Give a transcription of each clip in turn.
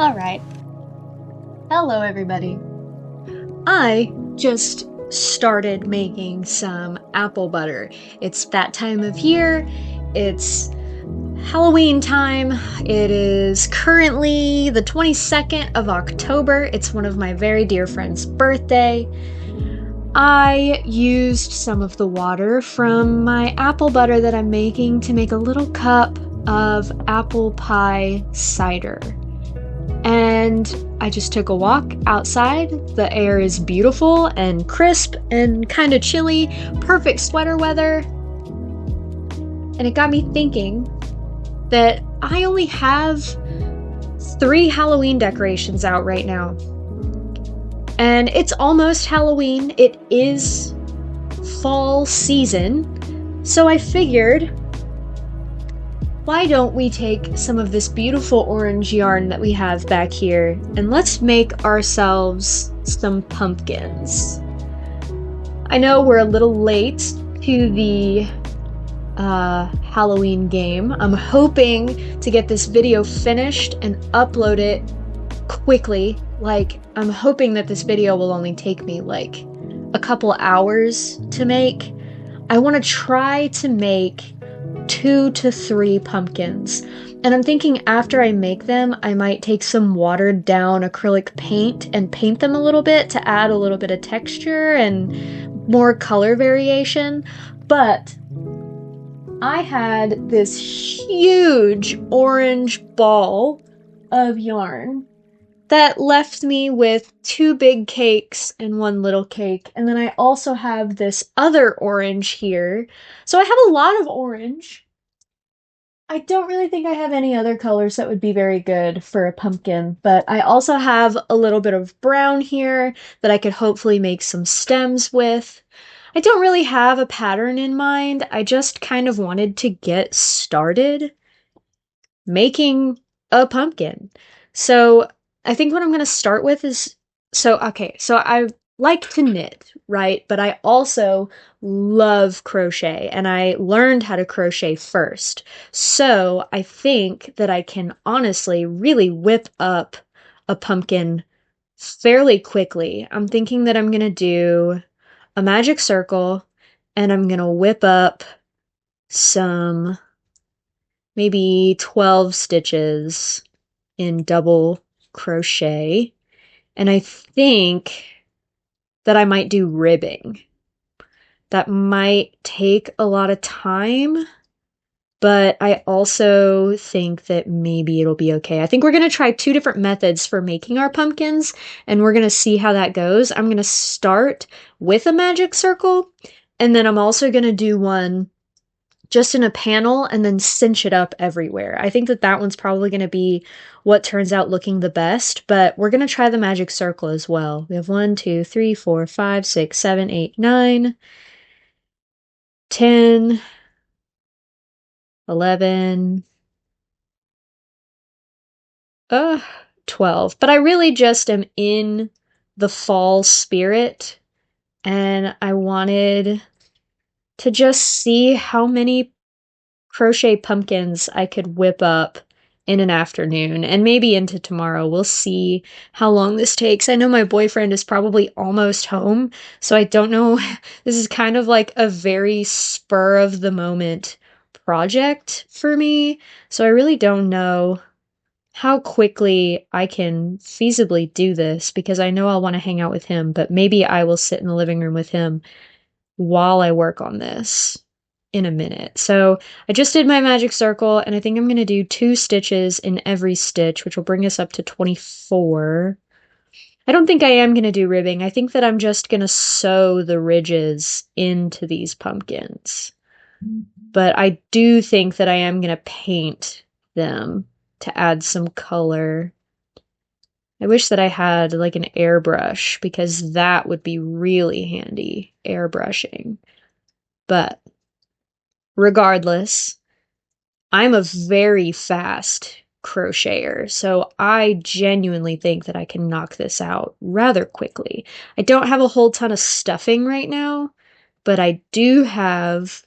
Alright. Hello, everybody. I just started making some apple butter. It's that time of year. It's Halloween time. It is currently the 22nd of October. It's one of my very dear friend's birthday. I used some of the water from my apple butter that I'm making to make a little cup of apple pie cider. And I just took a walk outside. The air is beautiful and crisp and kind of chilly, perfect sweater weather. And it got me thinking that I only have 3 Halloween decorations out right now. And it's almost Halloween. It is fall season. So I figured, why don't we take some of this beautiful orange yarn that we have back here and let's make ourselves some pumpkins. I know we're a little late to the Halloween game. I'm hoping to get this video finished and upload it quickly. I'm hoping that this video will only take me like a couple hours to make. I want to try to make 2 to 3 pumpkins. And I'm thinking after I make them, I might take some watered down acrylic paint and paint them a little bit to add a little bit of texture and more color variation. But I had this huge orange ball of yarn that left me with 2 big cakes and 1 little cake. And then I also have this other orange here. So I have a lot of orange. I don't really think I have any other colors that would be very good for a pumpkin, but I also have a little bit of brown here that I could hopefully make some stems with. I don't really have a pattern in mind. I just kind of wanted to get started making a pumpkin. So I think what I'm going to start with is, so I like to knit, right? But I also love crochet, and I learned how to crochet first. So I think that I can honestly really whip up a pumpkin fairly quickly. I'm thinking that I'm going to do a magic circle, and I'm going to whip up some maybe 12 stitches in double crochet, and I think that I might do ribbing. That might take a lot of time, but I also think that maybe it'll be okay. I think we're going to try 2 different methods for making our pumpkins, and we're going to see how that goes. I'm going to start with a magic circle, and then I'm also going to do one just in a panel and then cinch it up everywhere. I think that that one's probably going to be what turns out looking the best, but we're going to try the magic circle as well. We have 1, 2, 3, 4, 5, 6, 7, 8, 9, 10, 11, 12. But I really just am in the fall spirit, and I wanted to just see how many crochet pumpkins I could whip up in an afternoon, and maybe into tomorrow. We'll see how long this takes. I know my boyfriend is probably almost home, so I don't know. This is kind of like a very spur of the moment project for me, so I really don't know how quickly I can feasibly do this, because I know I'll want to hang out with him, but maybe I will sit in the living room with him while I work on this in a minute. So I just did my magic circle, and I think I'm going to do 2 stitches in every stitch, which will bring us up to 24. I don't think I am going to do ribbing. I think that I'm just going to sew the ridges into these pumpkins. But I do think that I am going to paint them to add some color. I wish that I had like an airbrush, because that would be really handy, airbrushing. But regardless, I'm a very fast crocheter, so I genuinely think that I can knock this out rather quickly. I don't have a whole ton of stuffing right now, but I do have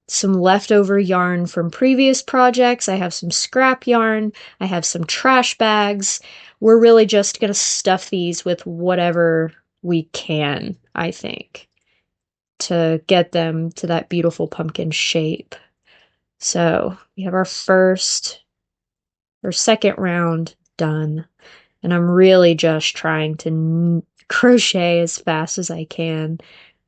some leftover yarn from previous projects. I have some scrap yarn. I have some trash bags. We're really just gonna stuff these with whatever we can, I think, to get them to that beautiful pumpkin shape. So we have our first or second round done, and I'm really just trying to crochet as fast as I can.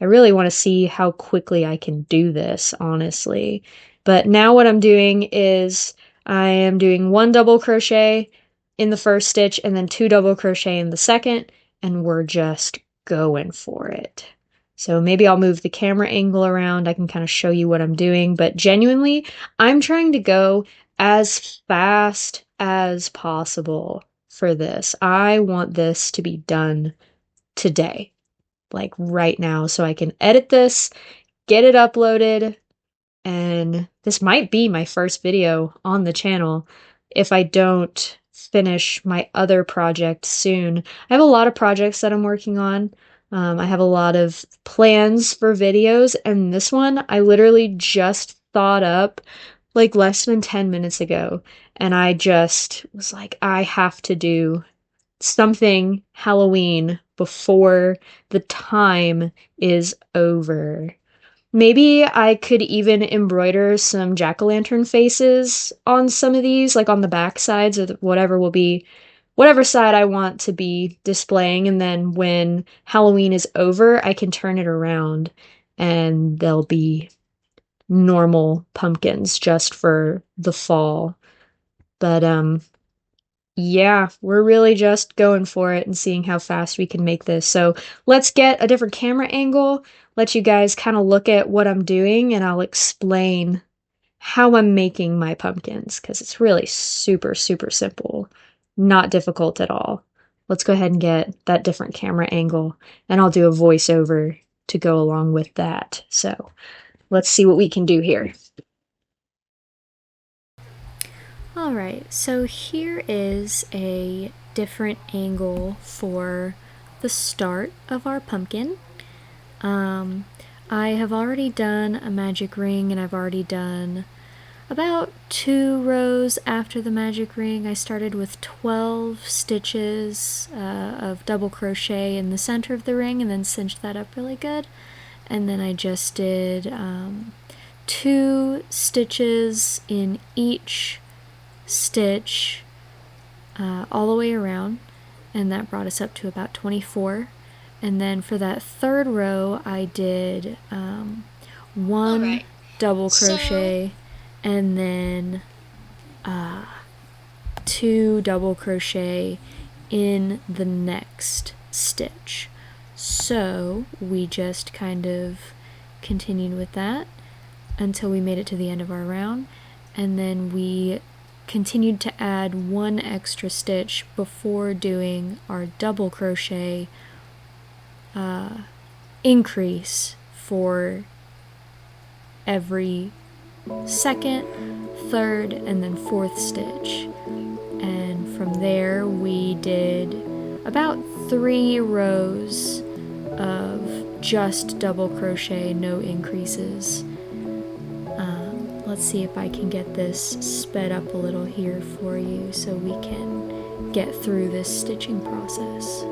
I really want to see how quickly I can do this, honestly. But now what I'm doing is I am doing 1 double crochet in the first stitch and then 2 double crochet in the second, and we're just going for it. So maybe I'll move the camera angle around. I can kind of show you what I'm doing, but genuinely, I'm trying to go as fast as possible for this. I want this to be done today, like right now, so I can edit this, get it uploaded, and this might be my first video on the channel if I don't finish my other project soon. I have a lot of projects that I'm working on. I have a lot of plans for videos, and this one I literally just thought up like less than 10 minutes ago, and I just was like, I have to do something Halloween before the time is over. Maybe I could even embroider some jack-o'-lantern faces on some of these, like on the back sides or whatever will be, whatever side I want to be displaying. And then when Halloween is over, I can turn it around and they'll be normal pumpkins just for the fall. But yeah, we're really just going for it and seeing how fast we can make this. So let's get a different camera angle, let you guys kind of look at what I'm doing, and I'll explain how I'm making my pumpkins, because it's really super, super simple. Not difficult at all. Let's go ahead and get that different camera angle, and I'll do a voiceover to go along with that. So let's see what we can do here. Alright, so here is a different angle for the start of our pumpkin. I have already done a magic ring, and I've already done about 2 rows after the magic ring. I started with 12 stitches of double crochet in the center of the ring and then cinched that up really good. And then I just did 2 stitches in each stitch all the way around, and that brought us up to about 24. And then for that third row I did 1 double crochet and then 2 double crochet in the next stitch. So we just kind of continued with that until we made it to the end of our round, and then we continued to add 1 extra stitch before doing our double crochet increase for every second, third, and then fourth stitch. And from there we did about 3 rows of just double crochet, no increases. Let's see if I can get this sped up a little here for you so we can get through this stitching process.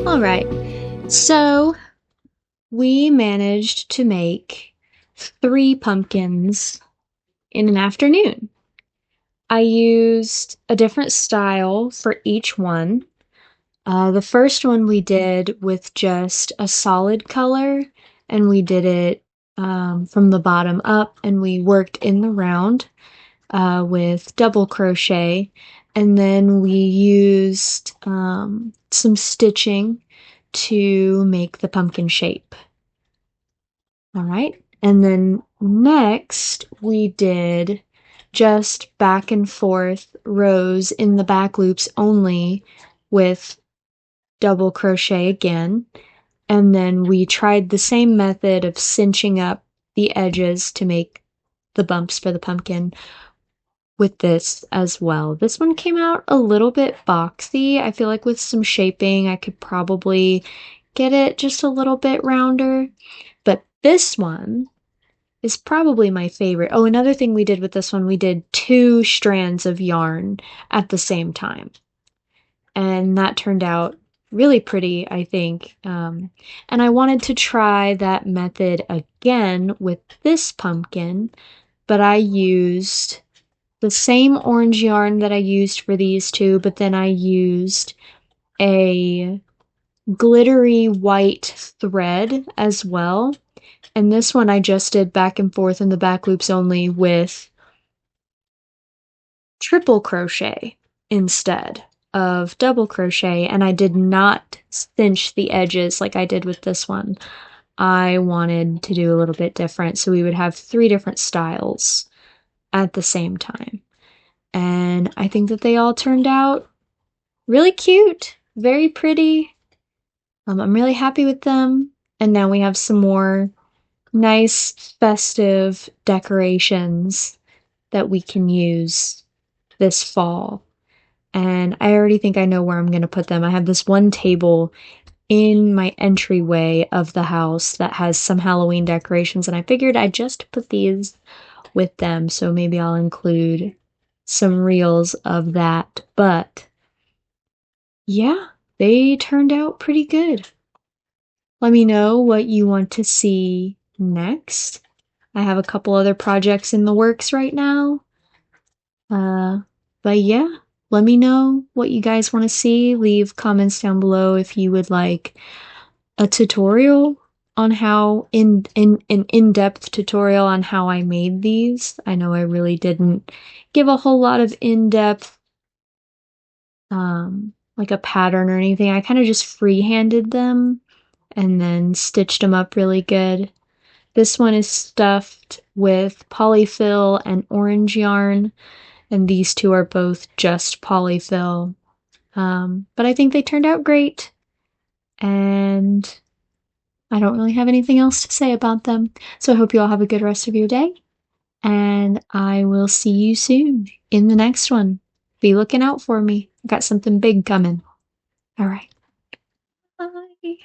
All right, so we managed to make 3 pumpkins in an afternoon. I used a different style for each one. The first one we did with just a solid color, and we did it from the bottom up, and we worked in the round with double crochet, and then we used some stitching to make the pumpkin shape. All right, and then next we did just back and forth rows in the back loops only with double crochet again, and then we tried the same method of cinching up the edges to make the bumps for the pumpkin with this as well. This one came out a little bit boxy. I feel like with some shaping I could probably get it just a little bit rounder, but this one is probably my favorite. Oh, another thing we did with this one, we did 2 strands of yarn at the same time, and that turned out really pretty, I think. And I wanted to try that method again with this pumpkin, but I used the same orange yarn that I used for these 2, but then I used a glittery white thread as well. And this one I just did back and forth in the back loops only with triple crochet instead of double crochet, and I did not cinch the edges like I did with this one. I wanted to do a little bit different, so we would have 3 different styles at the same time. And I think that they all turned out really cute, very pretty. I'm really happy with them. And now we have some more nice festive decorations that we can use this fall. And I already think I know where I'm going to put them. I have this one table in my entryway of the house that has some Halloween decorations, and I figured I'd just put these with them, so maybe I'll include some reels of that. But yeah, they turned out pretty good. Let me know what you want to see next. I have a couple other projects in the works right now. But yeah, let me know what you guys want to see. Leave comments down below if you would like a tutorial on how an in-depth tutorial on how I made these. I know I really didn't give a whole lot of in-depth like a pattern or anything. I kind of just free-handed them and then stitched them up really good. This one is stuffed with polyfill and orange yarn, and these 2 are both just polyfill. But I think they turned out great, and I don't really have anything else to say about them. So I hope you all have a good rest of your day, and I will see you soon in the next one. Be looking out for me. I've got something big coming. All right. Bye.